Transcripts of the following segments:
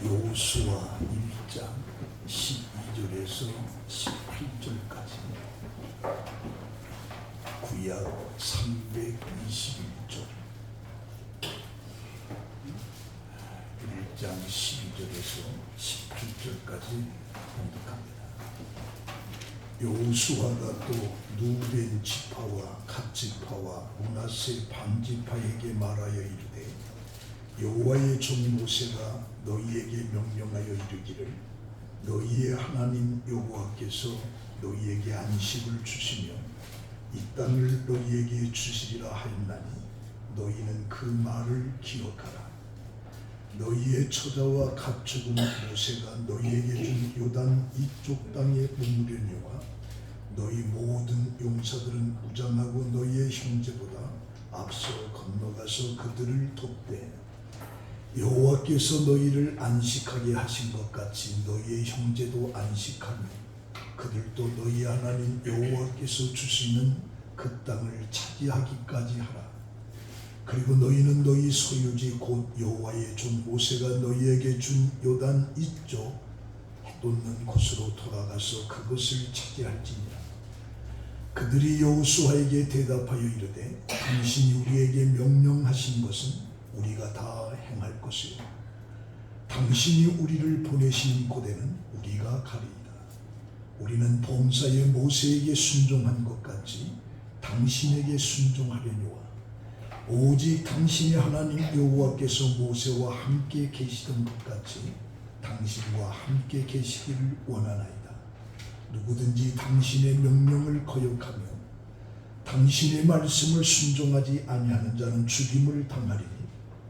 여호수아 1장 12절에서 18절까지 구약 321쪽 1장 12절에서 18절까지 봉독합니다. 여호수아가 또 누벤 지파와 갓 지파와 므낫세 반 지파에게 말하여 이르되 여호와의 종 모세가 너희에게 명령하여 이르기를 너희의 하나님 여호와께서 너희에게 안식을 주시며 이 땅을 너희에게 주시리라 하였나니 너희는 그 말을 기억하라. 너희의 처자와 갓 죽은 모세가 너희에게 준 요단 이쪽 땅에 머무려니와 너희 모든 용사들은 무장하고 너희의 형제보다 앞서 건너가서 그들을 돕되 여호와께서 너희를 안식하게 하신 것 같이 너희의 형제도 안식하며 그들도 너희 하나님 여호와께서 주시는 그 땅을 차지하기까지 하라. 그리고 너희는 너희 소유지 곧 여호와의 종 모세가 너희에게 준 요단 이쪽 해 돋는 곳으로 돌아가서 그것을 차지할지니라. 그들이 여호수아에게 대답하여 이르되 당신이 우리에게 명령하신 것은 우리가 다 행할 것이요 당신이 우리를 보내신 곳에는 우리가 가리이다. 우리는 범사에 모세에게 순종한 것 같이 당신에게 순종하려니와 오직 당신의 하나님 여호와께서 모세와 함께 계시던 것 같이 당신과 함께 계시기를 원하나이다. 누구든지 당신의 명령을 거역하며 당신의 말씀을 순종하지 아니하는 자는 죽임을 당하리니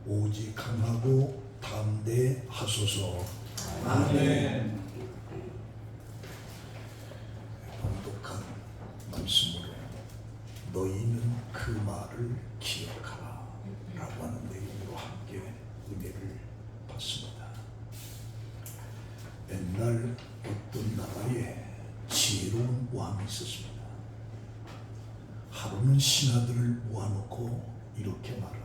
오직 강하고 담대하소서. 아멘. 봉독한 말씀으로 너희는 그 말을 기억하라 라고 하는 내용으로 함께 은혜를 받습니다. 옛날 어떤 나라에 지혜로운 왕이 있었습니다. 하루는 신하들을 모아놓고 이렇게 말합니다.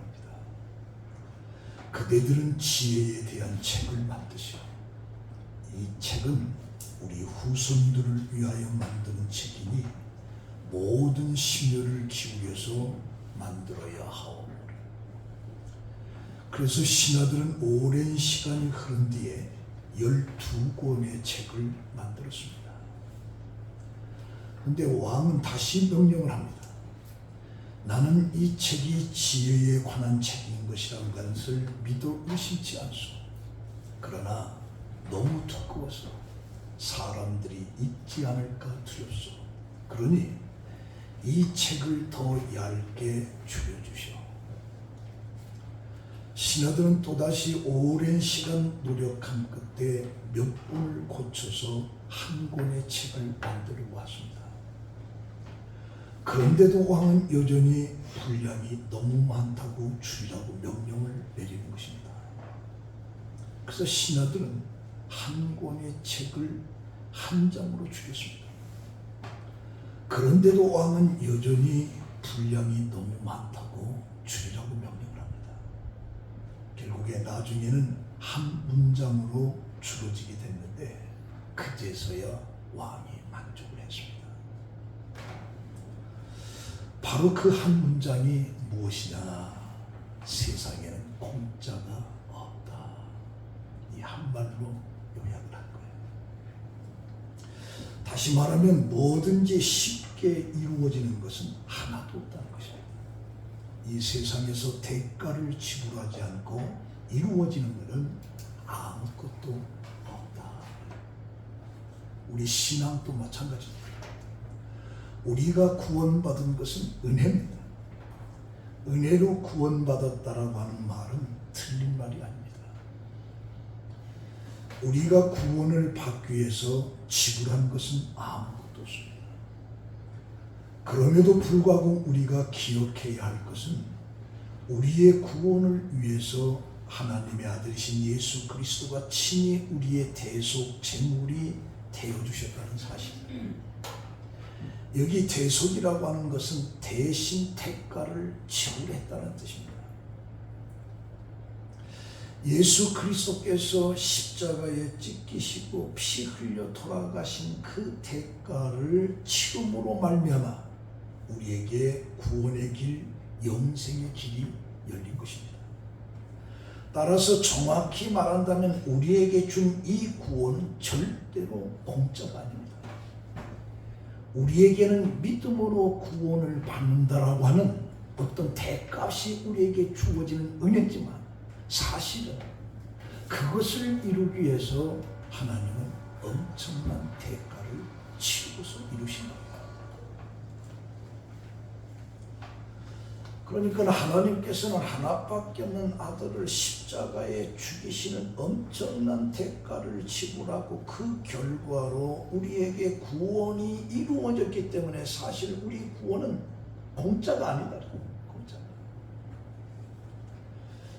그대들은 지혜에 대한 책을 만드시오. 이 책은 우리 후손들을 위하여 만드는 책이니 모든 심혈을 기울여서 만들어야 하오. 그래서 신하들은 오랜 시간이 흐른 뒤에 12권의 책을 만들었습니다. 그런데 왕은 다시 명령을 합니다. 나는 이 책이 지혜에 관한 책인 것이라는 것을 믿어 의심치 않소. 그러나 너무 두꺼워서 사람들이 읽지 않을까 두렵소. 그러니 이 책을 더 얇게 줄여주시오. 신하들은 또다시 오랜 시간 노력한 끝에 몇 번을 고쳐서 한 권의 책을 만들어 왔습니다. 그런데도 왕은 여전히 분량이 너무 많다고 줄이라고 명령을 내리는 것입니다. 그래서 신하들은 한 권의 책을 한 장으로 줄였습니다. 그런데도 왕은 여전히 분량이 너무 많다고 줄이라고 명령을 합니다. 결국에 나중에는 한 문장으로 줄어지게 됐는데 그제서야 왕이 만족을 했습니다. 바로 그 한 문장이 무엇이냐? 세상에는 공짜가 없다. 이 한 말로 요약을 한 거예요. 다시 말하면 뭐든지 쉽게 이루어지는 것은 하나도 없다는 것입니다. 이 세상에서 대가를 지불하지 않고 이루어지는 것은 아무것도 없다. 우리 신앙도 마찬가지입니다. 우리가 구원받은 것은 은혜입니다. 은혜로 구원받았다라고 하는 말은 틀린 말이 아닙니다. 우리가 구원을 받기 위해서 지불한 것은 아무것도 없습니다. 그럼에도 불구하고 우리가 기억해야 할 것은 우리의 구원을 위해서 하나님의 아들이신 예수 그리스도가 친히 우리의 대속 제물이 되어주셨다는 사실입니다. 여기 대속이라고 하는 것은 대신 대가를 지불했다는 뜻입니다. 예수 그리스도께서 십자가에 찢기시고 피 흘려 돌아가신 그 대가를 치름으로 말미암아 우리에게 구원의 길, 영생의 길이 열린 것입니다. 따라서 정확히 말한다면 우리에게 준 이 구원은 절대로 공짜가 아닙니다. 우리에게는 믿음으로 구원을 받는다라고 하는 어떤 대값이 우리에게 주어지는 은혜지만 사실은 그것을 이루기 위해서 하나님은 엄청난 대가를 치르고서 이루신 겁니다. 그러니까 하나님께서는 하나밖에 없는 아들을 십자가에 죽이시는 엄청난 대가를 지불하고 그 결과로 우리에게 구원이 이루어졌기 때문에 사실 우리 구원은 공짜가 아니다. 공짜가.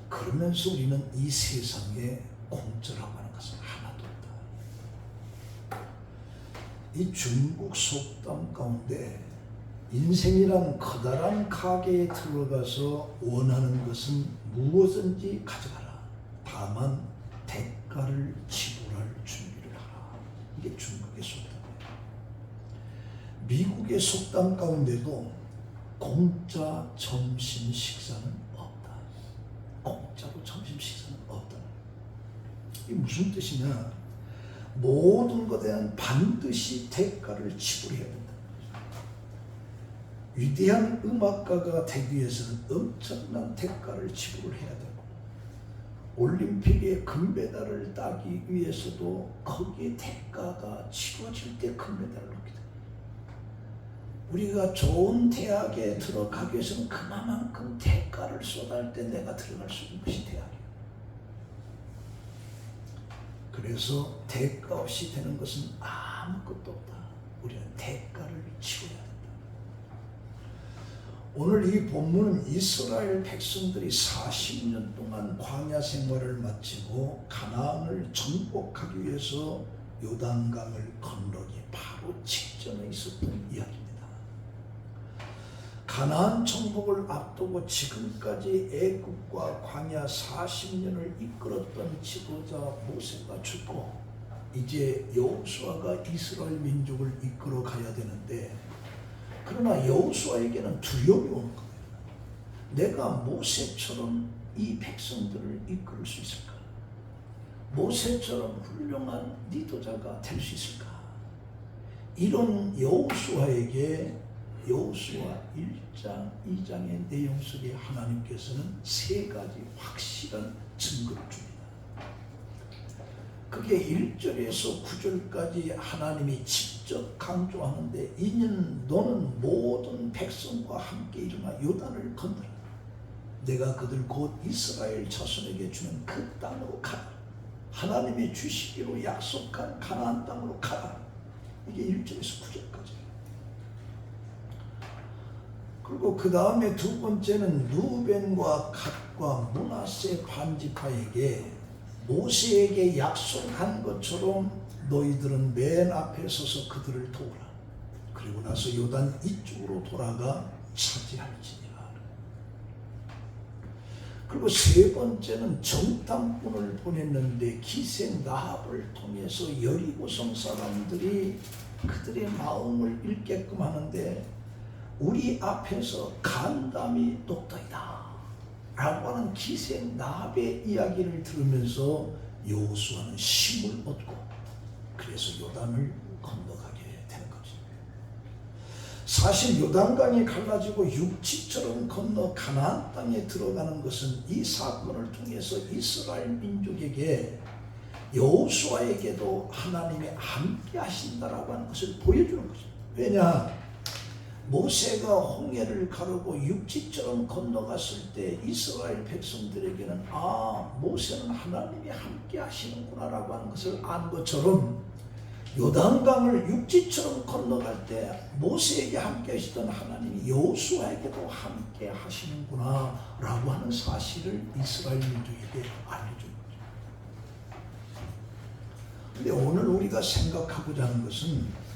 그러면서 우리는 이 세상에 공짜라고 하는 것은 하나도 없다. 이 중국 속담 가운데 인생이란 커다란 가게에 들어가서 원하는 것은 무엇든지 가져가라. 다만 대가를 지불할 준비를 하라. 이게 중국의 속담이에요. 미국의 속담 가운데도 공짜 점심 식사는 없다. 공짜로 점심 식사는 없다. 이게 무슨 뜻이냐? 모든 것에 대한 반드시 대가를 지불해야 된다. 위대한 음악가가 되기 위해서는 엄청난 대가를 지불을 해야 되고 올림픽에 금메달을 따기 위해서도 거기에 대가가 치러질 때 금메달을 얻게 됩니다. 우리가 좋은 대학에 들어가기 위해서는 그만큼 대가를 쏟아할 때 내가 들어갈 수 있는 것이 대학이에요. 그래서 대가 없이 되는 것은 아무것도 없다. 우리는 대가를 치러야 된다. 오늘 이 본문은 이스라엘 백성들이 40년 동안 광야 생활을 마치고 가나안을 정복하기 위해서 요단강을 건너기 바로 직전에 있었던 이야기입니다. 가나안 정복을 앞두고 지금까지 애굽과 광야 40년을 이끌었던 지도자 모세가 죽고 이제 여호수아가 이스라엘 민족을 이끌어 가야 되는데 그러나 여호수아에게는 두려움이 오는 거예요. 내가 모세처럼 이 백성들을 이끌 수 있을까? 모세처럼 훌륭한 리더자가 될 수 있을까? 이런 여호수아에게 여호수아 1장, 2장의 내용 속에 하나님께서는 세 가지 확실한 증거를 줍니다. 그게 1절에서 9절까지 하나님이 직접 강조하는데 이는 너는 모든 백성과 함께 일어나 요단을 건너라. 내가 그들 곧 이스라엘 자손에게 주는 그 땅으로 가라. 하나님이 주시기로 약속한 가나안 땅으로 가라. 이게 1절에서 9절까지예요. 그리고 그 다음에 두 번째는 루벤과 갓과 므낫세 반지파에게 모세에게 약속한 것처럼 너희들은 맨 앞에 서서 그들을 도우라. 그리고 나서 요단 이쪽으로 돌아가 차지할지니라. 그리고 세 번째는 정탐꾼을 보냈는데 기생 나합을 통해서 여리고성 사람들이 그들의 마음을 읽게끔 하는데 우리 앞에서 간담이 높더이다 라고 하는 기생 나합의 이야기를 들으면서 여호수아는 힘을 얻고 그래서 요단을 건너가게 되는 거죠. 사실 요단강이 갈라지고 육지처럼 건너 가나안 땅에 들어가는 것은 이 사건을 통해서 이스라엘 민족에게 여호수아에게도 하나님이 함께 하신다라고 하는 것을 보여주는 거죠. 왜냐? 모세가 홍해를 가르고 육지처럼 건너갔을 때 이스라엘 백성들에게는 모세는 하나님이 함께 하시는구나 라고 하는 것을 안 것처럼 요단강을 육지처럼 건너갈 때 모세에게 함께 하시던 하나님이 여호수아에게도 함께 하시는구나 라고 하는 사실을 이스라엘 민족에게 알려준 거죠. 근데 오늘 우리가 생각하고자 하는 것은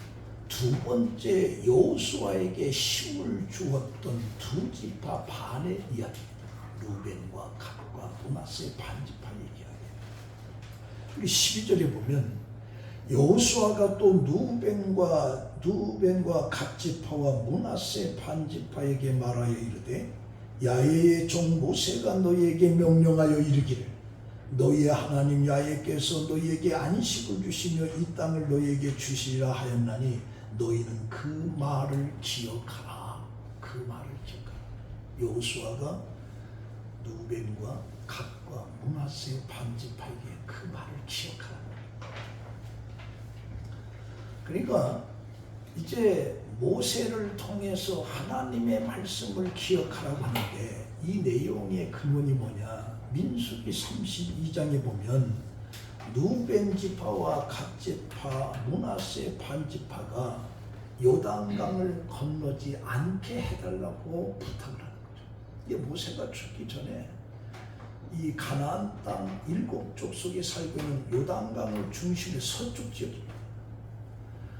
두 번째 여호수아에게 힘을 주었던 두 지파 반의 이야기입니다. 루벤과 갓과 므낫세의 반지파 얘기하게. 우리 12절에 보면 여호수아가 또 루벤과 갓지파와 므낫세 반지파에게 말하여 이르되 야훼의 종 모세가 너희에게 명령하여 이르기를 너희의 하나님 야훼께서 너희에게 안식을 주시며 이 땅을 너희에게 주시리라 하였나니 너희는 그 말을 기억하라. 그 말을 기억하라. 여호수아가 루벤과 갓과 므낫세 반지파에게 그 말을 기억하라. 그러니까 이제 모세를 통해서 하나님의 말씀을 기억하라고 하는데 이 내용의 근원이 뭐냐? 민수기 32장에 보면 루벤 지파와 갓 지파, 므낫세 반지파가 요단강을 건너지 않게 해달라고 부탁을 하는 거죠. 이게 모세가 죽기 전에 이 가나안 땅 7족 속에 살고 있는 요단강을 중심의 서쪽 지역입니다.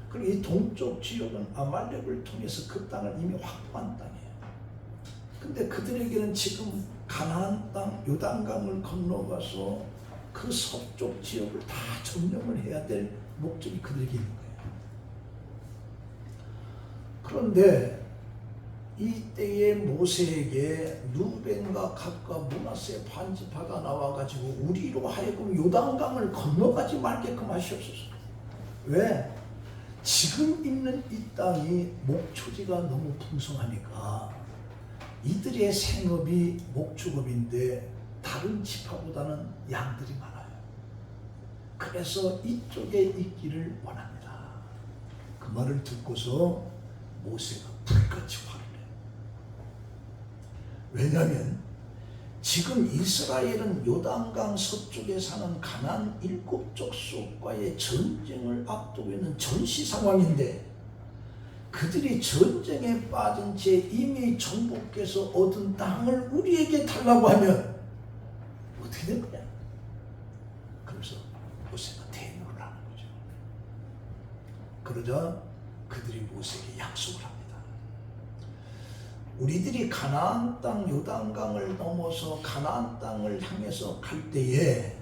그리고 이 동쪽 지역은 아말렉을 통해서 그 땅을 이미 확보한 땅이에요. 근데 그들에게는 지금 가나안 땅 요단강을 건너가서 그 서쪽 지역을 다 점령을 해야 될 목적이 그들에게 있는 거예요. 그런데 이때에 모세에게 루벤과 갓과 므낫세 반지파가 나와가지고 우리로 하여금 요단강을 건너가지 말게끔 하시옵소서. 왜? 지금 있는 이 땅이 목초지가 너무 풍성하니까 이들의 생업이 목축업인데 다른 지파보다는 양들이 많아요. 그래서 이쪽에 있기를 원합니다. 그 말을 듣고서 모세가 불같이 화를 내요. 왜냐하면 지금 이스라엘은 요단강 서쪽에 사는 가나안 7족 속과의 전쟁을 앞두고 있는 전시 상황인데 그들이 전쟁에 빠진 채 이미 정복해서 얻은 땅을 우리에게 달라고 하면 어떻게 될 거냐? 그래서 모세가 대면을 하는 거죠. 그러자 그들이 모세에게 약속을 합니다. 우리들이 가나안 땅 요단강을 넘어서 가나안 땅을 향해서 갈 때에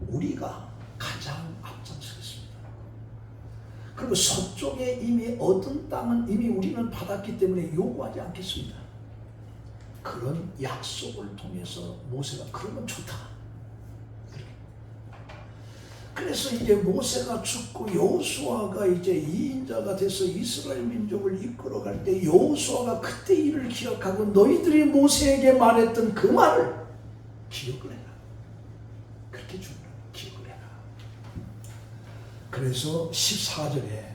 우리가 가장 앞장서겠습니다. 그리고 서쪽에 이미 얻은 땅은 이미 우리는 받았기 때문에 요구하지 않겠습니다. 그런 약속을 통해서 모세가 그러면 좋다. 그래서 이제 모세가 죽고 여호수아가 이제 2인자가 돼서 이스라엘 민족을 이끌어갈 때 여호수아가 그때 일을 기억하고 너희들이 모세에게 말했던 그 말을 기억을 해라. 그렇게 주는 기억을 해라. 그래서 14절에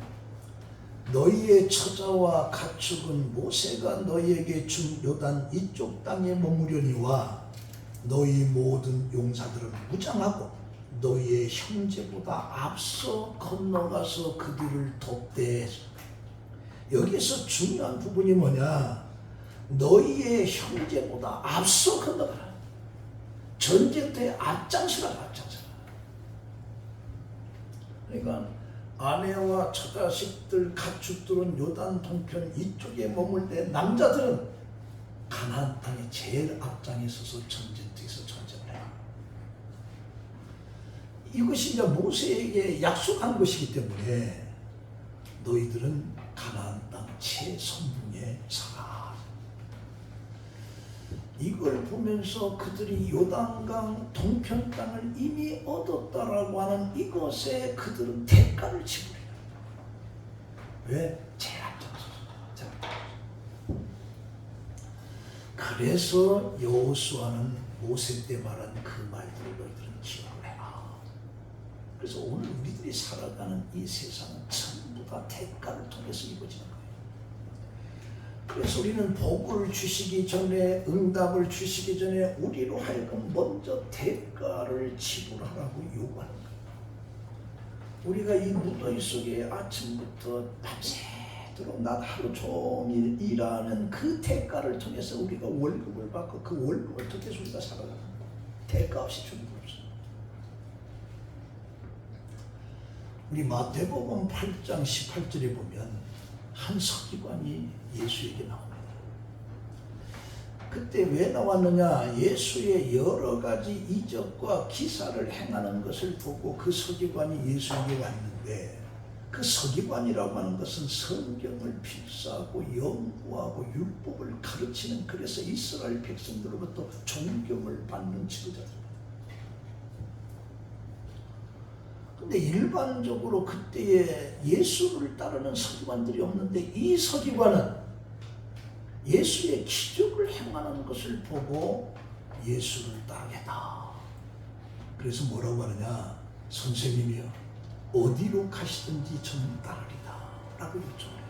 너희의 처자와 가축은 모세가 너희에게 준 요단 이쪽 땅에 머무려니와 너희 모든 용사들은 무장하고 너희의 형제보다 앞서 건너가서 그들을 돕되. 여기서 중요한 부분이 뭐냐? 너희의 형제보다 앞서 건너가라. 전쟁터에 앞장서라. 그러니까 아내와 처자식들, 가축들은 요단 동편 이쪽에 머물 때 남자들은 가나안 땅에 제일 앞장에 서서 전쟁터에서 전쟁을 해라. 이것이 이제 모세에게 약속한 것이기 때문에 너희들은 가나안 땅 최선봉에 서라. 이걸 보면서 그들이 요단강 동편 땅을 이미 얻었다라고 하는 이것에 그들은 대가를 지불해요. 왜? 제일 앞장서서. 그래서 여호수아는 모세 때 말한 그 말들을 너희들은 기억을 해라. 그래서 오늘 우리들이 살아가는 이 세상은 전부 다 대가를 통해서 이루어지는 거예요. 그래서 우리는 복을 주시기 전에, 응답을 주시기 전에 우리로 하여금 먼저 대가를 지불하라고 요구하는 거예요. 우리가 이 무더위 속에 아침부터 밤새도록 낮 하루 종일 일하는 그 대가를 통해서 우리가 월급을 받고 그 월급을 통해서 우리가 살아가는 거예요. 대가 없이 주는 거 없어요. 우리 마태복음 8장 18절에 보면 한 서기관이 예수에게 나옵니다. 그때 왜 나왔느냐? 예수의 여러 가지 이적과 기사를 행하는 것을 보고 그 서기관이 예수에게 왔는데, 그 서기관이라고 하는 것은 성경을 필사하고 연구하고 율법을 가르치는, 그래서 이스라엘 백성들로부터 존경을 받는 지도자들. 근데 일반적으로 그때에 예수를 따르는 서기관들이 없는데, 이 서기관은 예수의 기적을 행하는 것을 보고 예수를 따르겠다. 그래서 뭐라고 하느냐? 선생님이요, 어디로 가시든지 저는 따르리다 라고 요청해요.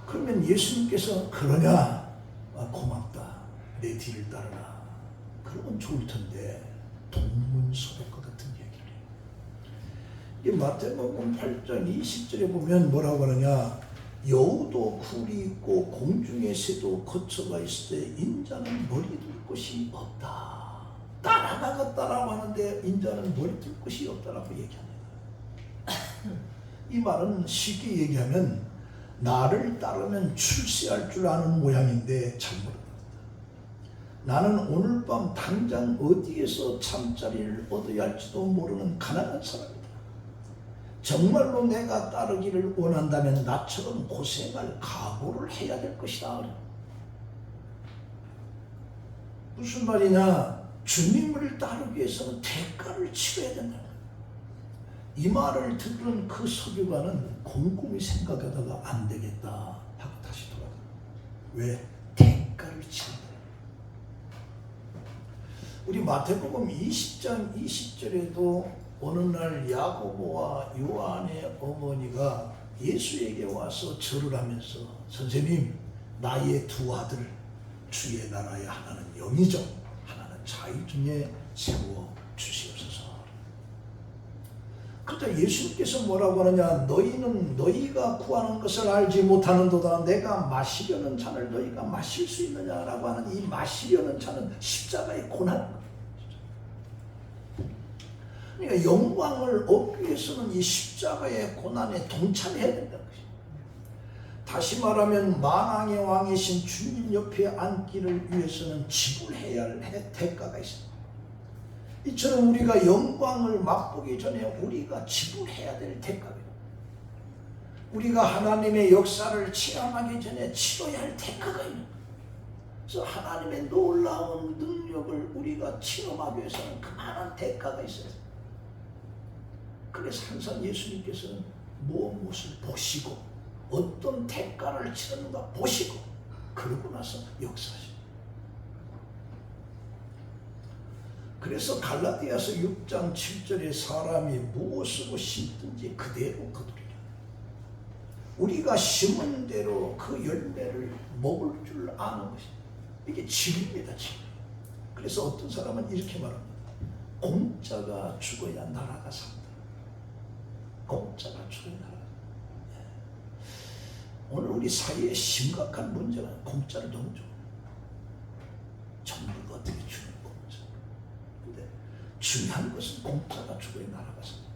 그러면 예수님께서 그러냐? 고맙다, 내 뒤를 따르라. 그러면 좋을 텐데 동문서답과 같은 얘기를 해요. 이 마태복음 8장 20절에 보면 뭐라고 하느냐? 여우도 굴이 있고 공중의 새도 거처가 있을 때 인자는 머리 둘 곳이 없다. 따라가겠다라고 하는데 인자는 머리 둘 곳이 없다라고 얘기합니다. 이 말은 쉽게 얘기하면 나를 따르면 출세할 줄 아는 모양인데 잘못합니다. 나는 오늘 밤 당장 어디에서 잠자리를 얻어야 할지도 모르는 가난한 사람이다. 정말로 내가 따르기를 원한다면 나처럼 고생할 각오를 해야 될 것이다. 무슨 말이냐? 주님을 따르기 위해서는 대가를 치러야 된다. 이 말을 들은 그 서기관은 곰곰이 생각하다가 안 되겠다 하고 다시 돌아가. 왜? 대가를 치른다. 우리 마태복음 20장 20절에도 어느 날 야고보와 요한의 어머니가 예수에게 와서 절을 하면서, 선생님, 나의 두 아들 주의 나라에 하나는 영이죠, 하나는 자의 중에 세워 주시옵소서. 그러자 예수님께서 뭐라고 하느냐? 너희는 너희가 구하는 것을 알지 못하는도다. 내가 마시려는 잔을 너희가 마실 수 있느냐라고 하는 이 마시려는 잔은 십자가의 고난. 그러니까 영광을 얻기 위해서는 이 십자가의 고난에 동참해야 된다는 것입니다. 다시 말하면 만왕의 왕이신 주님 옆에 앉기를 위해서는 지불해야 할 대가가 있습니다. 이처럼 우리가 영광을 맛보기 전에 우리가 지불해야 될 대가가 있습니다. 우리가 하나님의 역사를 체험하기 전에 치러야 할 대가가 있는 거예요. 그래서 하나님의 놀라운 능력을 우리가 체험하기 위해서는 그만한 대가가 있어요. 그래서 항상 예수님께서는 무엇을 보시고 어떤 대가를 치르는가 보시고 그러고 나서 역사하십니다. 그래서 갈라디아서 6장 7절에 사람이 무엇으로 심든지 그대로 거두리라. 우리가 심은 대로 그 열매를 먹을 줄 아는 것입니다. 이게 진리입니다. 진리. 그래서 어떤 사람은 이렇게 말합니다. 공짜가 죽어야 나라가 산다. 공짜가 죽어야 나라가 산다. 오늘 우리 사회의 심각한 문제는 공짜를 너무 줘. 정부가 어떻게 주는 공짜. 근데 중요한 것은 공짜가 죽어야 나라가 산다.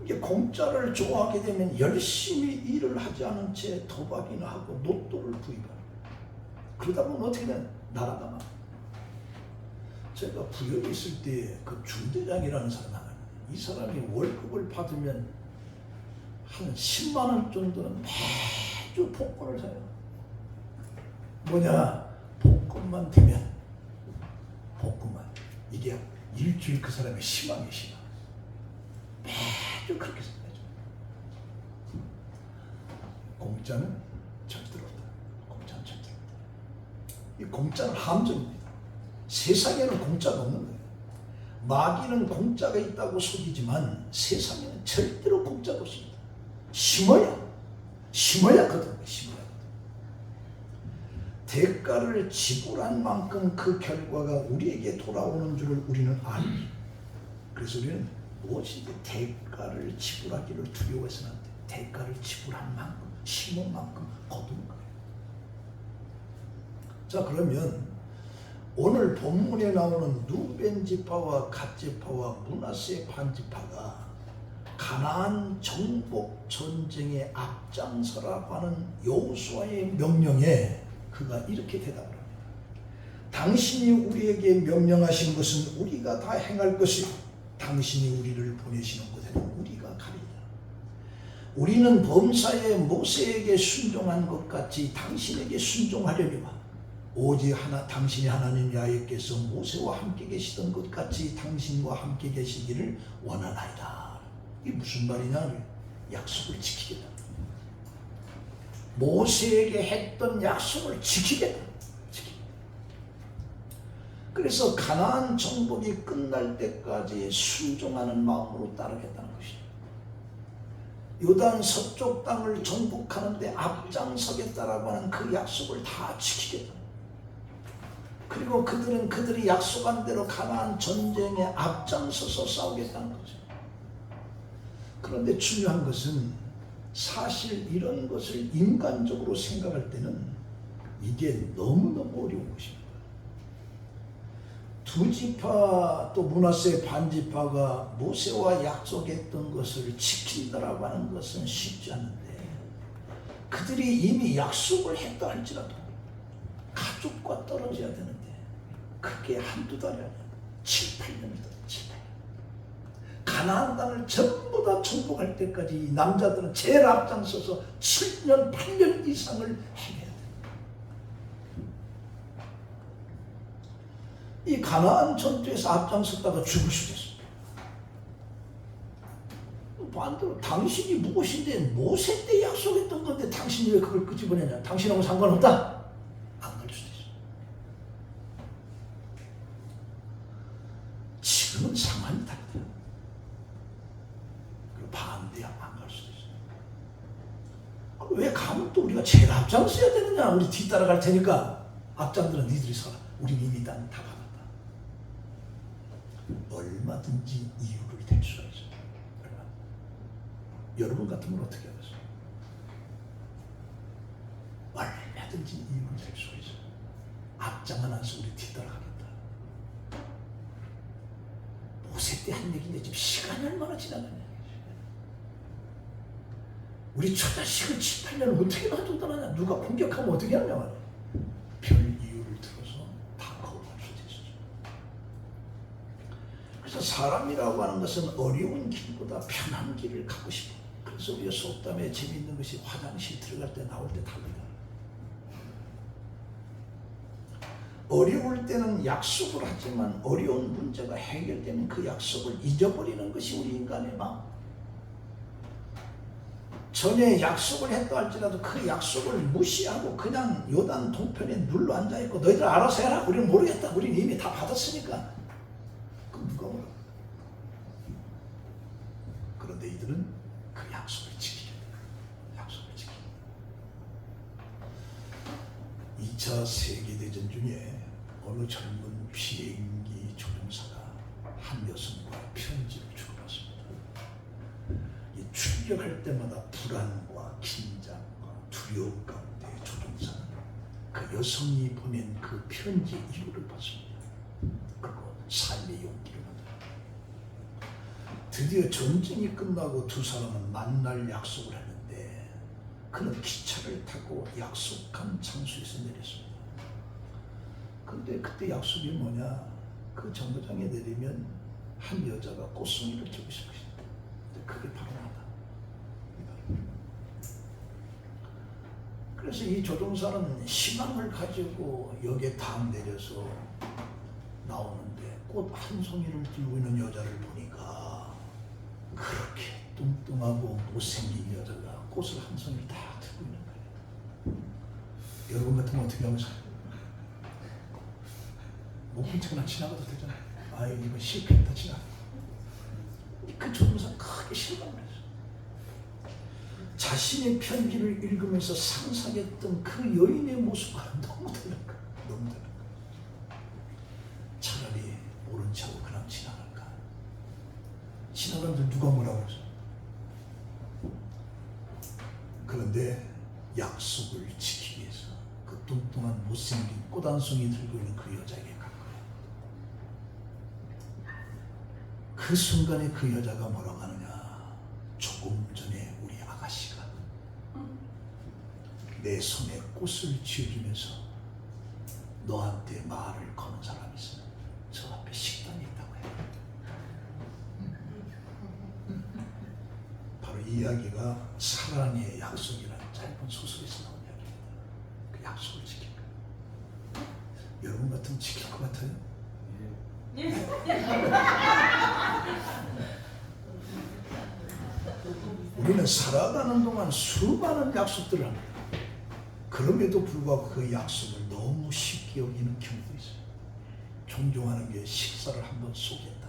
이게 공짜를 좋아하게 되면 열심히 일을 하지 않은 채 도박이나 하고 로또를 구입하는 거예요. 그러다 보면 어떻게 되면 나라가 망해요. 제가 부여에 있을 때 그 중대장이라는 사람 하나, 이 사람이 월급을 받으면 한 10만 원 정도는 매주 복권을 사요. 뭐냐? 복권만 되면, 복권만. 이게 일주일 그 사람의 희망이 희망. 매주 그렇게 생각하죠. 공짜는 절대로 없다. 공짜는 절대로 없다. 이 공짜는 함정입니다. 세상에는 공짜가 없는 거예요. 마귀는 공짜가 있다고 속이지만 세상에는 절대로 공짜가 없습니다. 심어야 거든. 대가를 지불한 만큼 그 결과가 우리에게 돌아오는 줄을 우리는 압니다. 그래서 우리는 무엇이든 대가를 지불하기를 두려워해서는 안 돼. 대가를 지불한 만큼, 심은 만큼 거두는 거예요. 자, 그러면 오늘 본문에 나오는 누벤 지파와 갓 지파와 므낫세 반 지파가 가나안 정복 전쟁에 앞장서라고 하는 여호수아의 명령에 그가 이렇게 대답을 합니다. 당신이 우리에게 명령하신 것은 우리가 다 행할 것이요 당신이 우리를 보내시는 곳에는 우리가 가리라. 우리는 범사에 모세에게 순종한 것 같이 당신에게 순종하려니와 오직 당신이 하나님 야훼께서 모세와 함께 계시던 것 같이 당신과 함께 계시기를 원하나이다. 이게 무슨 말이냐? 약속을 지키겠다. 모세에게 했던 약속을 지키겠다. 그래서 가나안 정복이 끝날 때까지 순종하는 마음으로 따르겠다는 것이죠. 요단 서쪽 땅을 정복하는데 앞장서겠다라고 하는 그 약속을 다 지키겠다. 그리고 그들은 그들이 약속한 대로 가나안 전쟁에 앞장서서 싸우겠다는 거죠. 그런데 중요한 것은 사실 이런 것을 인간적으로 생각할 때는 이게 너무너무 어려운 것입니다. 두 지파 또 므낫세 반지파가 모세와 약속했던 것을 지킨다라고 하는 것은 쉽지 않은데 그들이 이미 약속을 했다 할지라도 가족과 떨어져야 되는데 그게 한두 달이 아니라 7, 8년이다. 7, 8년. 가나안 땅을 전부 다 정복할 때까지 남자들은 제일 앞장서서 7년, 8년 이상을 해내야 돼. 이 가나안 전투에서 앞장섰다가 죽을 수도 있어. 반대로 당신이 무엇인데 모세 때 약속했던 건데 당신이 왜 그걸 끄집어내냐? 당신하고 상관없다? 안 갈 수도 있어. 지금은 상황이 다르다. 그리고 반대야 안 갈 수도 있어. 왜 가면 또 우리가 제일 앞장서야 되느냐? 우리 뒤따라갈 테니까 앞장들은 니들이 서라. 우린 이미 다 받았다. 얼마든지 이유를 댈 수가 있어요. 여러분 같으면 어떻게 하겠어요? 얼마든지 이유를 댈 수가 있어요. 앞장은 안서 우리 뒤따라가겠다. 모세 때 한 얘기인데 지금 시간이 얼마나 지나갔냐. 우리 처자식을 7, 8년 어떻게 놔두더라냐. 누가 공격하면 어떻게 하냐 말이야. 별 이유를 들어서 다 거부할 수도 있어요. 그래서 사람이라고 하는 것은 어려운 길보다 편한 길을 가고 싶어. 그래서 우리가 속담에 재미있는 것이 화장실 들어갈 때 나올 때 답니다. 어려울 때는 약속을 하지만 어려운 문제가 해결되면 그 약속을 잊어버리는 것이 우리 인간의 마음. 전에 약속을 했다 할지라도 그 약속을 무시하고 그냥 요단 동편에 눌러 앉아있고 너희들 알아서 해라. 우리는 모르겠다. 우리는 이미 다 받았으니까. 그럼 누가 뭐라? 그런데 이들은 그 약속을 지켜야 돼. 약속을 지켜. 2차 세계대전 중에 어느 젊은 비행기 조종사가 한 여성과 편지를 주고받습니다. 이 출격할 때마다 불안과 긴장과 두려움 가운데 조종사는 그 여성이 보낸 그 편지의 이유를 받습니다. 그리고 삶의 용기를 받아요. 드디어 전쟁이 끝나고 두 사람은 만날 약속을 했는데 그는 기차를 타고 약속한 장소에서 내렸습니다. 근데 그때 약속이 뭐냐? 그 정거장에 내리면 한 여자가 꽃송이를 들고 있을 것이다. 근데 그게 바로 나다. 그래서 이 조종사는 희망을 가지고 역에 딱 내려서 나오는데 꽃 한 송이를 들고 있는 여자를 보니까 그렇게 뚱뚱하고 못생긴 여자가 꽃을 한 송이를 다 들고 있는 거예요. 여러분 같으면 어떻게 하면 살아요? 목은 척나 지나가도 되잖아요. 아유 이거 실패했다 지나가. 그 조종사 크게 실망을 했어요. 자신의 편지를 읽으면서 상상했던 그 여인의 모습과 너무 다른 거야. 너무 다른 거야. 차라리 모른 척하고 그냥 지나갈까. 지나가는데 누가 뭐라고 했어. 그런데 약속을 지키기 위해서 그 뚱뚱한 못생긴 꽃 한 송이 들고 있는 그 여자에게 간 거예요. 그 순간에 그 여자가 뭐라고 하느냐. 조금 전에 우리 아가씨가 내 손에 꽃을 쥐어주면서 너한테 말을 거는 사람이 있으면 저 앞에 식당이 있다고 해요. 바로 이 이야기가 사랑의 약속이라는 짧은 소설에서 나온 이야기입니다. 그 약속을 지킬 거예요. 여러분 같으면 지킬 것 같아요? 우리는 살아가는 동안 수많은 약속들을 합니다. 그럼에도 불구하고 그 약속을 너무 쉽게 여기는 경우도 있어요. 종종 하는 게 식사를 한번 쏘겠다.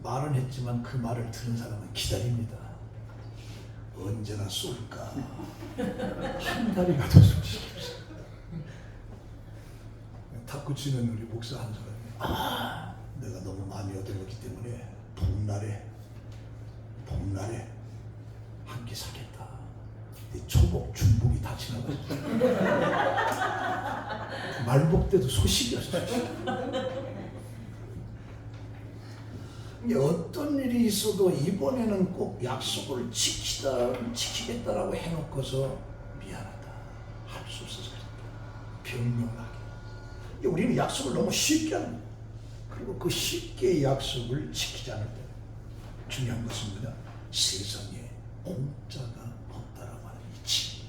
말은 했지만 그 말을 들은 사람은 기다립니다. 언제나 쏠까? 한 달이 가도 솔직히 탁구 치는 우리 목사 한 사람이 내가 너무 마음이 어들었기 때문에 봄날에 한 끼 사겠다. 초복, 중복이 다 지나가지고 말복 때도 소식이었어요. 어떤 일이 있어도 이번에는 꼭 약속을 지키겠다라고 해놓고서 미안하다, 할 수 없어서 그랬다, 변명하게. 우리는 약속을 너무 쉽게 합니다. 그리고 그 쉽게 약속을 지키지 않을 때 중요한 것은 뭐냐? 세상에 공짜가 없다라고 하는 이치.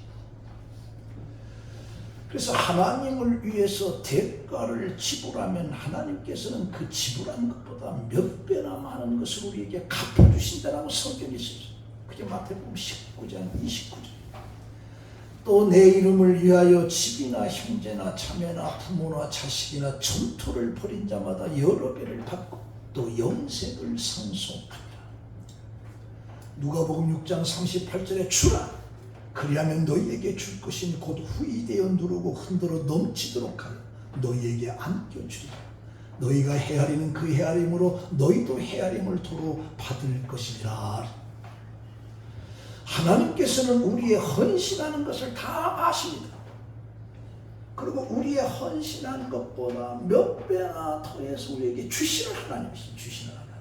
그래서 하나님을 위해서 대가를 지불하면 하나님께서는 그 지불한 것보다 몇 배나 많은 것을 우리에게 갚아주신다라고 성경에 있어요. 그게 마태복음 19장 29절. 또 내 이름을 위하여 집이나 형제나 자매나 부모나 자식이나 전토를 벌인 자마다 여러 배를 받고 또 영생을 상속하리라. 누가복음 6장 38절에 주라 그리하면 너희에게 줄 것인 곧 후이되어 누르고 흔들어 넘치도록 하여 너희에게 안겨주리라. 너희가 헤아리는 그 헤아림으로 너희도 헤아림을 도로 받을 것이라. 하나님께서는 우리의 헌신하는 것을 다 아십니다. 그리고 우리의 헌신하는 것보다 몇 배나 더해서 우리에게 주시는 하나님이십니다. 주시는 하나님.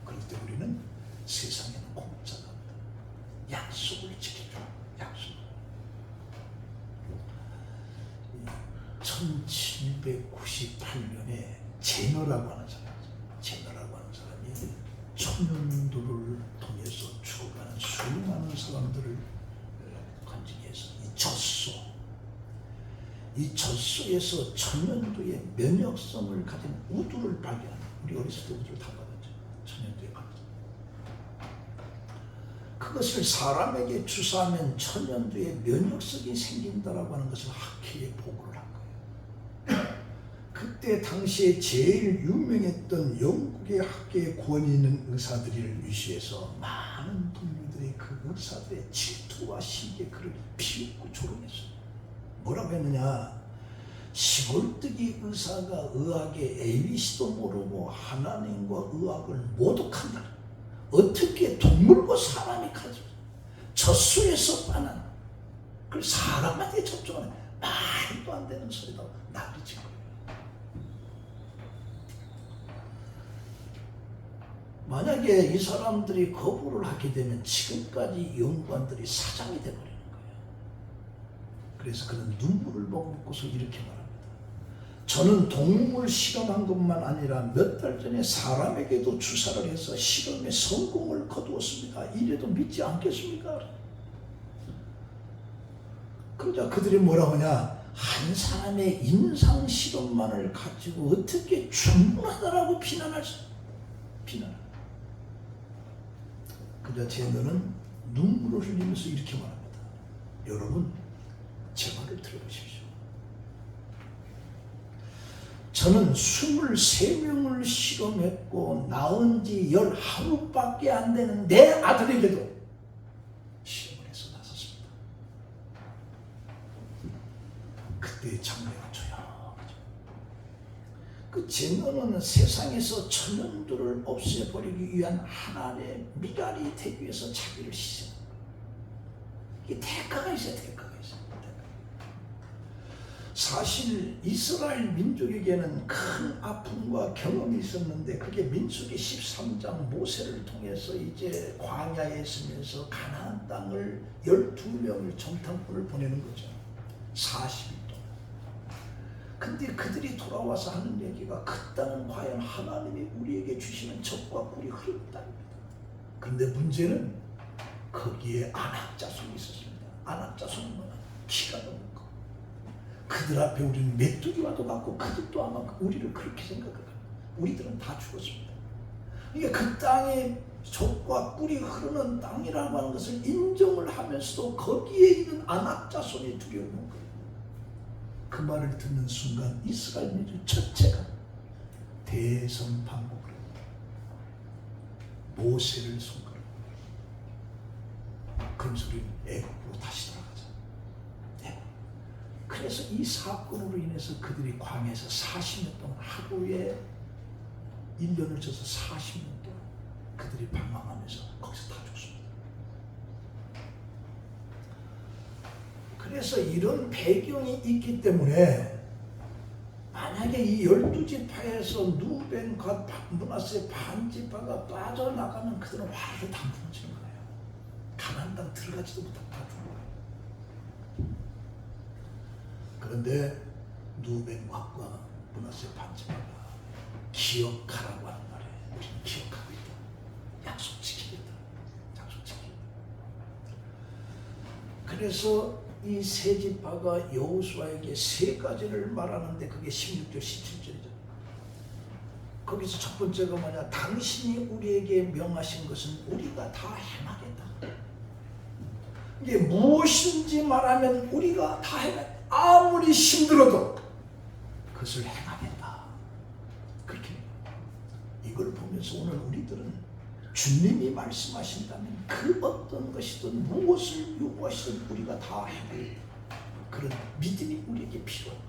그럴 때 우리는 세상에는 공짜가 없다. 약속을 지키죠. 약속. 1798년에 제너라고 하는 사람이 천연두를 통해서 죽어가는 수많은 사람들을 간증해서 이 젖소에서 천연두의 면역성을 가진 우두를 발견하는, 우리 어렸을 때 우두를 다 받았죠. 천연두에 관해서 그것을 사람에게 주사하면 천연두의 면역성이 생긴다라고 하는 것을 학회에 보고를 한 거예요. 그때 당시에 제일 유명했던 영국의 학계에 권위 있는 의사들을 위시해서 많은 동료들이 그 의사들의 질투와 시기에 그를 비웃고 조롱했어요. 뭐라고 했느냐? 시골뜨기 의사가 의학의 ABC도 모르고 하나님과 의학을 모독한다. 어떻게 동물과 사람이 가져 젖소에서 빠는 그걸 사람한테 접촉하는 말도 안 되는 소리다 나부친 거예요. 만약에 이 사람들이 거부를 하게 되면 지금까지 연구관들이 사장이 되어버리는 거예요. 그래서 그는 눈물을 머금고서 이렇게 말합니다. 저는 동물 실험한 것만 아니라 몇 달 전에 사람에게도 주사를 해서 실험에 성공을 거두었습니다. 이래도 믿지 않겠습니까? 그러자 그들이 뭐라고 하냐? 한 사람의 임상 실험만을 가지고 어떻게 충분하다라고 비난합니다. 그러자 제너는 눈물을 흘리면서 이렇게 말합니다. 여러분, 제 말을 들어보십시오. 저는 23명을 실험했고 낳은 지 11밖에 안 되는 내 아들에게도 실험을 해서 낳았습니다. 그때의 장례가 조용하죠. 그 제너는 세상에서 천연두를 없애버리기 위한 하나님의 미랄이 되기 위해서 자기를 희생한 거예요. 이게 대가가 있어요. 대가가 있어요. 사실 이스라엘 민족에게는 큰 아픔과 경험이 있었는데 그게 민수기 13장 모세를 통해서 이제 광야에 있으면서 가나안 땅을 12명을 정탐꾼을 보내는 거죠. 40일 동안. 근데 그들이 돌아와서 하는 얘기가 그 땅은 과연 하나님이 우리에게 주시는 적과 꿀이 흐르는 땅입니다. 그런데 문제는 거기에 안악자손이 있었습니다. 안악자손은 뭐냐? 키가 너무 커. 그들 앞에 우리는 메뚜기와도 같고 그들도 아마 우리를 그렇게 생각할 거예요. 우리들은 다 죽었습니다. 이게 그 땅에 적과 꿀이 흐르는 땅이라고 하는 것을 인정을 하면서도 거기에 있는 안악자손이 두려운 거예요. 그 말을 듣는 순간 이스라엘 민족 전체가 대성방목을 합니다. 모세를 손가락으로. 그러면서 우리는 애국으로 다시 돌아가자. 네. 그래서 이 사건으로 인해서 그들이 광야에서 40년 동안 하루에 1년을 쳐서 40년 동안 그들이 방황하면서 거기서 다 죽습니다. 그래서 이런 배경이 있기 때문에 만약에 이 12지파에서 누벤과 므낫세 반지파가 빠져나가면 그들은 화를 다 무너지는 거예요. 가나안 땅 들어가지도 못하고 다 죽는 거예요. 그런데 누벤과 므낫세 반지파가 기억하라고 하는 말에 우리는 기억하고 있다. 약속 지키겠다. 약속 지키겠다. 그래서 이 세 지파가 여호수아에게 세 가지를 말하는데 그게 16절 17절이죠. 거기서 첫 번째가 뭐냐? 당신이 우리에게 명하신 것은 우리가 다 행하겠다. 이게 무엇인지 말하면 우리가 다 행하겠다. 아무리 힘들어도 그것을 행하겠다. 그렇게 이걸 보면서 오늘 우리들은 주님이 말씀하신다면 그 어떤 것이든 무엇을 요구하시든 우리가 다 해낼 그런 믿음이 우리에게 필요합니다.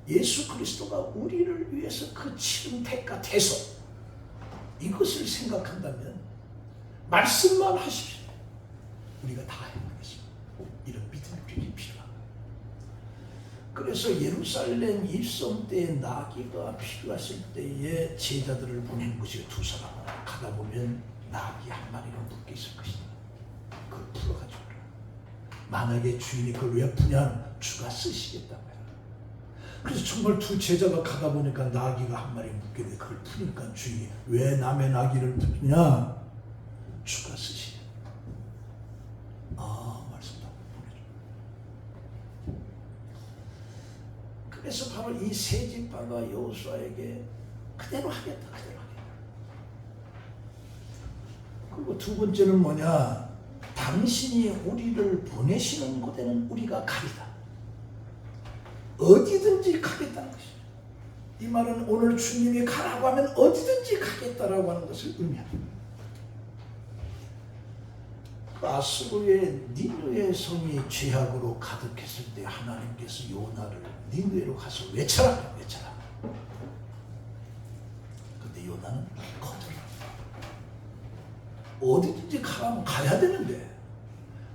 예수 그리스도가 우리를 위해서 그 치른 대가 돼서 이것을 생각한다면 말씀만 하십시오. 우리가 다 해내겠습니다. 이런 믿음이 우리에게 필요합니다. 그래서 예루살렘 입성 때 나귀가 필요했을 때에 제자들을 보낸 것이 두 사람. 가다 보면 나귀 한 마리가 묶여 있을 것이다. 그걸 풀어가지고 만약에 주인이 그걸 왜 푸냐? 주가 쓰시겠다고 해요. 그래서 정말 두 제자가 가다 보니까 나귀가 한 마리 묶여 있는데 그걸 푸니까 주인이 왜 남의 나귀를 푸냐? 주가 쓰시겠다. 그래서 바로 이 세 지파가 여호수아에게 그대로 하겠다. 그리고 두 번째는 뭐냐? 당신이 우리를 보내시는 곳에는 우리가 가리다. 어디든지 가겠다는 것이죠. 이 말은 오늘 주님이 가라고 하면 어디든지 가겠다라고 하는 것을 의미합니다. 아수르의 니느웨 성이 죄악으로 가득했을 때 하나님께서 요나를 니느웨로 가서 외쳐라. 근데 요나는 거절합니다. 어디든지 가라면 가야 되는데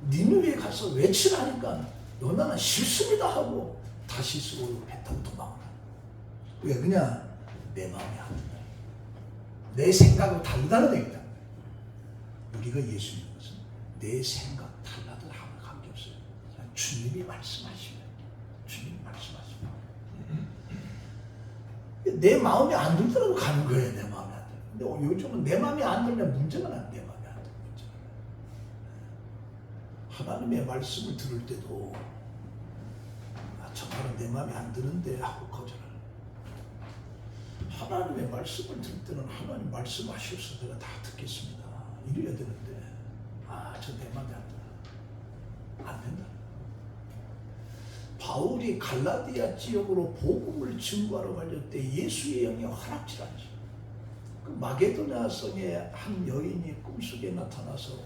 니느웨에 가서 외치라니까 요나는 싫습니다 하고 다시스로 배 타고 도망을 해요. 왜 그냥 내 마음에 안 든다. 내 생각하고 다르다는 얘기다. 우리가 예수 믿는 것은 내 생각 달라도 아무 관계없어요. 주님이 말씀하시면 주님이 말씀하시면 내 마음에 안 들더라도 가는 거예요. 내 마음에 안 들면. 근데 요즘은 내 마음에 안 들면 문제가 나. 내 마음에 안 들면 문제가 나. 하나님의 말씀을 들을 때도 정말은 내 마음에 안 드는데 하고 거절하는. 하나님의 말씀을 들을 때는 하나님 말씀하셔서 내가 다 듣겠습니다. 이래야 되는데 저 내 마음에 안 들어. 안 된다. 바울이 갈라디아 지역으로 복음을 증거하러 갈릴 때 예수의 영이 허락질 않죠. 그 마게도냐 성의 한 여인이 꿈속에 나타나서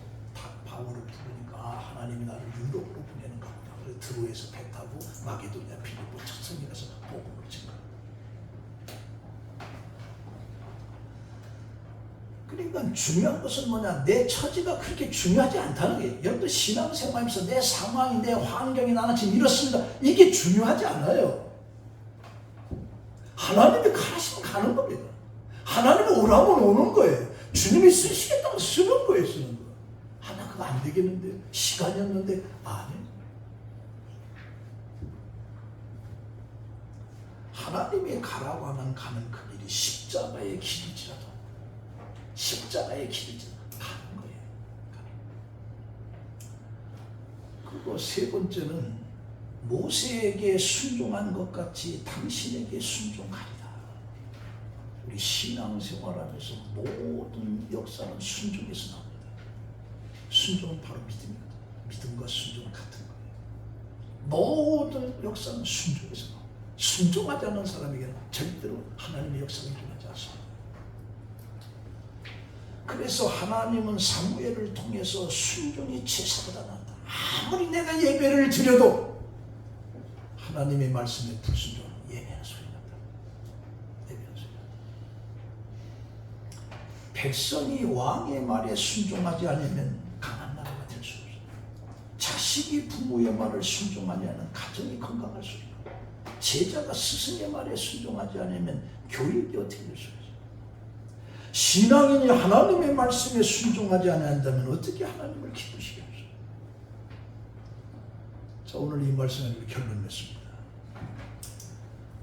바울을 부르니까 하나님이 나를 유럽으로 보내는가 보다. 그래서 드로에서 배 타고 마게도냐 빌립보 첫 성에 가서 복음을 증거합니다. 그러니까 중요한 것은 뭐냐? 내 처지가 그렇게 중요하지 않다는 거예요. 여러분들 신앙생활하면서 내 상황이, 내 환경이 나는 지금 이렇습니다. 이게 중요하지 않아요. 하나님이 가시면 가는 겁니다. 하나님이 오라면 오는 거예요. 주님이 쓰시겠다고 쓰는 거예요. 쓰는 거. 하나 그거 안 되겠는데? 시간이 없는데? 아니. 하나님이 가라고 하면 가는 그 길이 십자가의 길일지라도 십자가의 길일지라도 가는 거예요. 그리고 세 번째는 모세에게 순종한 것 같이 당신에게 순종하리라. 우리 신앙생활하면서 모든 역사는 순종에서 나옵니다. 순종은 바로 믿음입니다. 믿음과 순종은 같은 거예요. 모든 역사는 순종에서 나옵니다. 순종하지 않는 사람에게는 절대로 하나님의 역사가 일어나지 않습니다. 그래서 하나님은 사무엘을 통해서 순종이 제사보다 낫다. 아무리 내가 예배를 드려도 하나님의 말씀에 불순종은 예배하는 소리 난다. 예배하는 소리 난다. 백성이 왕의 말에 순종하지 않으면 강한 나라가 될 수 없어요. 자식이 부모의 말을 순종하지 않으면 가정이 건강할 수 없어요. 제자가 스승의 말에 순종하지 않으면 교육이 어떻게 될 수 있어요. 신앙인이 하나님의 말씀에 순종하지 않는다면 어떻게 하나님을 기쁘시게 하죠. 자, 오늘 이 말씀을 결론 냈습니다.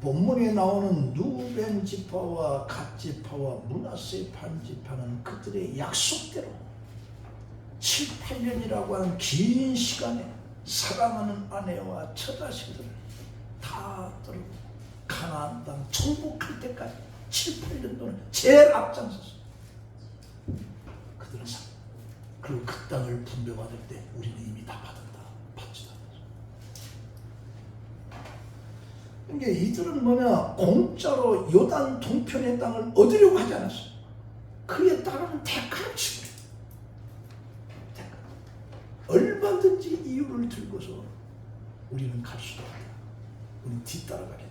본문에 나오는 루벤 지파와 갓 지파와 므낫세 반 지파는 그들의 약속대로 7, 8년이라고 하는 긴 시간에 사랑하는 아내와 처자식들을 다 떨고 가나안 땅 정복할 때까지 7, 8년 동안 제일 앞장섰어요. 그들은 사. 그리고 그 땅을 분배받을 때 우리는 이미 다 받았다. 받지도 않았어. 그러니까 이들은 뭐냐, 공짜로 요단 동편의 땅을 얻으려고 하지 않았어요. 그에 따르는 대가를 치고요. 대가. 얼마든지 이유를 들고서 우리는 갈 수가 없다. 우리는 뒤따라가겠다.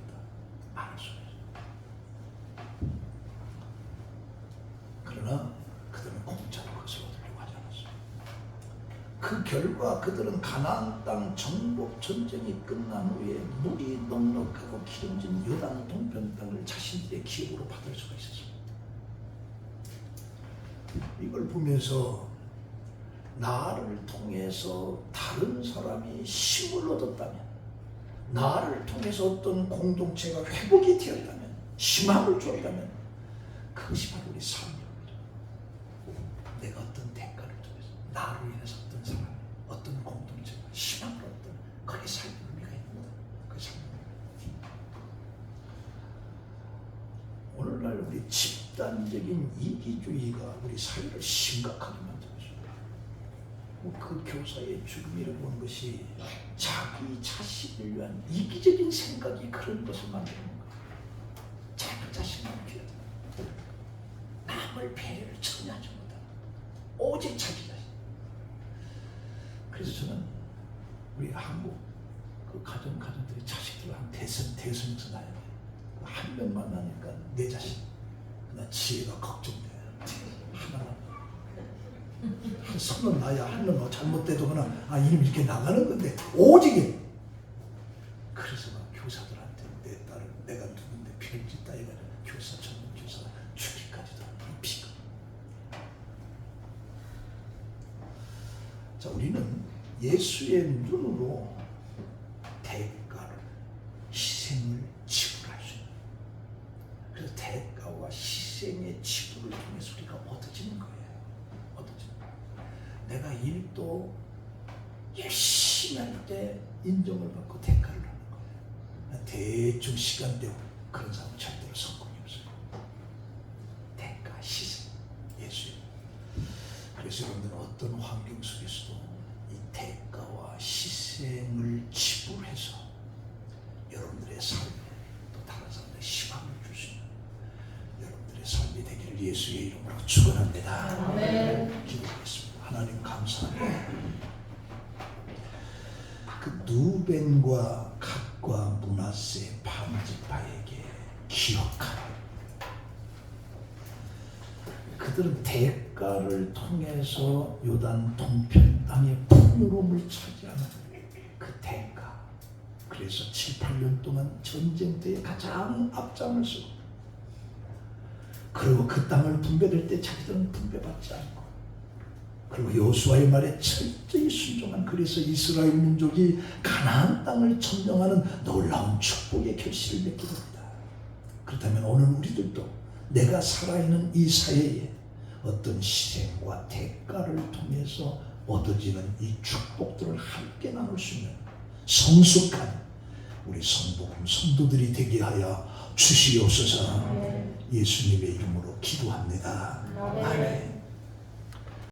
안 할 수가 있어요. 그러나 그들은 공짜로 그것을 얻으려고 하지 않았어요. 그 결과 그들은 가나안 땅 정복 전쟁이 끝난 후에 물이 넉넉하고 기름진 요단 동편 땅을 자신들의 기업으로 받을 수가 있었습니다. 이걸 보면서 나를 통해서 다른 사람이 힘을 얻었다면, 나를 통해서 어떤 공동체가 회복이 되었다면, 희망을 주었다면, 그것이 바로 우리 삶입니다. 내가 어떤 대가를 통해서 나로 인해서 어떤 사람, 어떤 공동체가 희망을 얻던 그게 삶의 의미가 있습니다. 그 삶의 의미가. 오늘날 우리 집단적인 이기주의가 우리 사회를 심각하게 만들고 있습니다. 그 교사의 죽음이라고 하는 것이 자기 자식을 위한 이기적인 생각이 그런 것을 만드는 거예요. 자기 자신만 피하다. 남을 배려를 전혀 하지 못하는, 오직 자기 자신. 그래서 저는 우리 한국 그 가정들이 자식들 한 대선에서 나야 돼. 한 명만 나니까 내 자신, 나 지혜가 걱정돼. 하나만. 한 손은 나야, 한 놈은 잘못돼도 그냥 이름 이렇게 나가는 건데 오직이. 그래서 막 교사들한테 내 딸을 내가 누군데 별짓 따위가 교사 전문 교사가 죽기까지도 하는 비극. 자, 우리는 예수의 눈으로 대가를, 희생을 지불할 수 있는, 그래서 대가와 희생의 지불을 통해서 우리가 얻어지는 거예요. 내가 일도 열심히 할 때 인정을 받고 대가를 하는 거예요. 대충 시간 때우고 그런 사람은 절대로 성공이 없어요. 대가, 희생, 예수의. 그래서 여러분들은 어떤 환경 속에서도 이 대가와 희생을 지불해서 여러분들의 삶에 또 다른 사람들의 희망을 줄 수 있는 여러분들의 삶이 되기를 예수의 이름으로 축원합니다. 아멘. 기도하겠습니다. 하나님 감사합니다. 그 루벤과 갓과 므낫세 반 지파에게 기억하라. 그들은 대가를 통해서 요단 동편 땅의 풍요로움을 차지하는 그 대가. 그래서 7, 8년 동안 전쟁 때에 가장 앞장을 서고, 그리고 그 땅을 분배될 때 자기들은 분배받지 않고, 그리고 여호수아의 말에 철저히 순종한, 그래서 이스라엘 민족이 가나안 땅을 점령하는 놀라운 축복의 결실을 맺게 됩니다. 그렇다면 오늘 우리들도 내가 살아있는 이 사회에 어떤 희생과 대가를 통해서 얻어지는 이 축복들을 함께 나눌 수 있는 성숙한 우리 성복음 성도들이 되게 하여 주시옵소서. 예수님의 이름으로 기도합니다. 아멘.